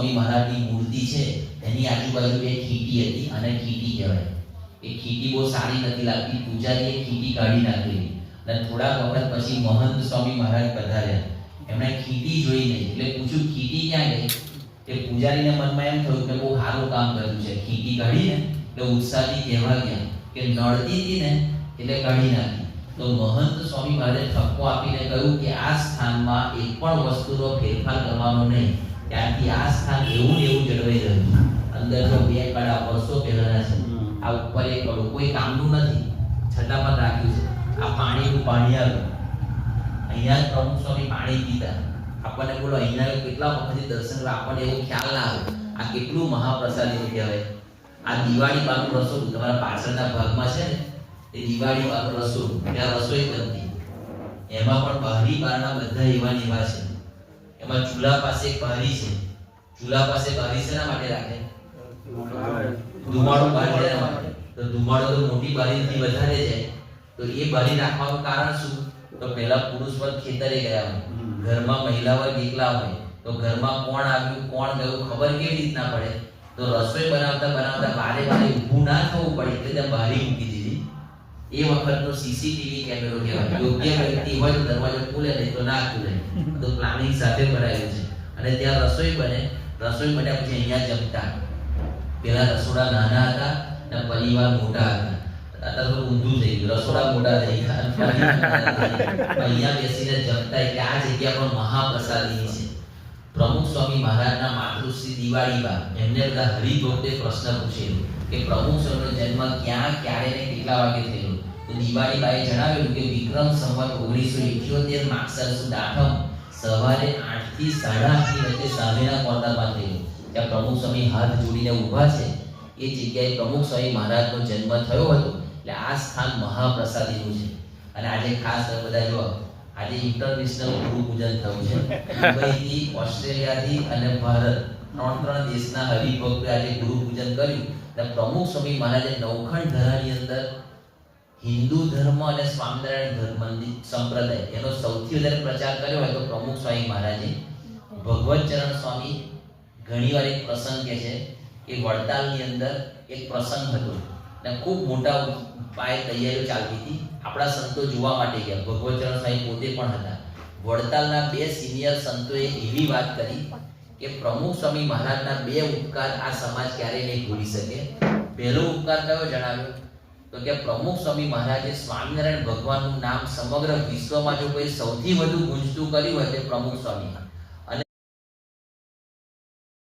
સ્વામી મહારાજની મૂર્તિ છે એની આજુબાજુ એક ખીટી હતી અને ખીટી કહેવાય. એ ખીટી બહુ સારી નથી લાગતી, પૂજારીએ ખીટી કાઢી નાખેલી અને થોડા વખત પછી મહંત સ્વામી મહારાજ પધાર્યા. એમણે ખીટી જોઈ નહીં એટલે પૂછ્યું ખીટી ક્યાં ગઈ? કે પૂજારીને મનમાં એમ થયું કે બહુ સારું કામ કર્યું છે, ખીટી કાઢીને એટલે ઉત્સાહથી કહેવા ગયા કે નડતી હતી ને એટલે કાઢી નાખી. તો મહંત સ્વામી મહારાજે ઠપકો આપીને કહ્યું કે આ સ્થાનમાં એક પણ વસ્તુનો ફેરફાર કરવાનો નહીં, ત્યારથી આ સ્થાન એવું ને એવું જળવાઈ રહ્યું. અંદર જો 2 કડા વર્ષો પહેલાના છે, આ ઉપર એક કડું કોઈ કામનું નથી છતાં પણ રાખ્યું છે. આ પાણીનું પાણી આવ્યું, અહીંયા જ પ્રમુખ સ્વામી પાણી પીતા. આપણને બોલો અહીંયા કેટલા વખતથી દર્શન કરવા આપણને એવો ખ્યાલ ના આવે આ કેટલું મહાપ્રસાદી કહેવાય. આ દિવાળી બાનું રસોડું તમારા પાછળના ભાગમાં છે ને, એ દિવાળી બાનું રસોડું, ત્યાં રસોઈ બનતી. એમાં પણ બહારી બારના બધા એવા એવા છે. એમાં ચૂલા પાસે એક બારી છે. ચૂલા પાસે બારી શેના માટે રાખે? ધુમાડો બહાર જવા માટે. તો ધુમાડો તો મોટી બારીથી વધારે જાય, તો એ બારી રાખવાનું કારણ શું? તો પહેલા પુરુષ વર્ગ ખેતરે ગયા હોય, ઘરમાં મહિલા વર્ગ એકલા હોય, તો ઘરમાં કોણ આવ્યું કોણ ગયું ખબર કેવી રીતના પડે? તો રસોઈ બનાવતા બનાવતા બારે ઊભું ના થવું પડે એટલે ત્યાં બારી મૂકી દીધી. એ વખતનો સીસીટીવી કેમેરો કહેવાય. યોગ્ય વ્યક્તિ હોય તો દરવાજો ખુલે, નહીં તો ના ખુલે. તો પ્લાનિંગ સાથે બનાવ્યું છે. અને ત્યાં રસોઈ બને, રસોઈ બન્યા પછી અહીંયા જમતા. પેલા રસોડા નાના હતા અને પરિવાર મોટા હતા. અત્યારે તો ઊંધું થઈ ગયું, રસોડા મોટા થઈ ગયા, અહીંયા બેસીને જમતા. એટલે આ જગ્યા પણ મહાપ્રસાદીની છે. પ્રમુખ સ્વામી મહારાજના માતૃશ્રી દિવાળીબા એમને બધા હરિભક્તે પ્રશ્ન પૂછેલો કે પ્રમુખ સ્વામીનો જન્મ ક્યાં, ક્યારે ને કેટલા વાગે થયેલો? તો દિવાળીબાએ જણાવેલું કે વિક્રમ સંવત 1978 માગસર સુદ આઠમ સવારે 8 થી 8:30 ની વચ્ચે સામેના કોર્નરમાં થયેલો. ત્યાં પ્રમુખ સ્વામી હાથ જોડીને ઊભા છે, એ જગ્યાએ પ્રમુખ સ્વામી મહારાજનો જન્મ થયો હતો. એટલે આ સ્થાન મહાપ્રસાદીનું છે. અને આજે ખાસ બધા જો આજે ઇન્ટરનેશનલ ગુરુ પૂજન થયું છે. દુબઈથી, ઓસ્ટ્રેલિયાથી અને ભારત 3 દેશના હરિભક્તોએ આજે ગુરુ પૂજન કર્યું. અને પ્રમુખ સ્વામી મહારાજે નવખંડ ધરાની અંદર હિન્દુ ધર્મ અને સ્વામિનારાયણ ધર્મ સંપ્રદાય એનો સૌથી વધારે પ્રચાર કર્યો હોય તો પ્રમુખ સ્વામી મહારાજે. ભગવત ચરણ સ્વામી ઘણીવાર એક પ્રસંગ કહે છે કે વડતાલની અંદર એક પ્રસંગ હતો અને ખૂબ મોટા પાયે તૈયારીઓ ચાલતી હતી. આપણા સંતો જોવા માટે ગયા. ભગવતચરણ સ્વામી પોતે પણ હતા. વડતાલના 2 સિનિયર સંતોએ એવી વાત કરી કે પ્રમુખ સ્વામી મહારાજના 2 ઉપકાર આ સમાજ ક્યારેય નહીં ભૂલી શકે. પહેલો ઉપકાર કયો જણાવ્યો? તો કે પ્રમુખ સ્વામી મહારાજે સ્વામિનારાયણ ભગવાનનું નામ સમગ્ર વિશ્વમાં જો કોઈ સૌથી વધુ ગુંજતું કર્યું હોય તે પ્રમુખ સ્વામી.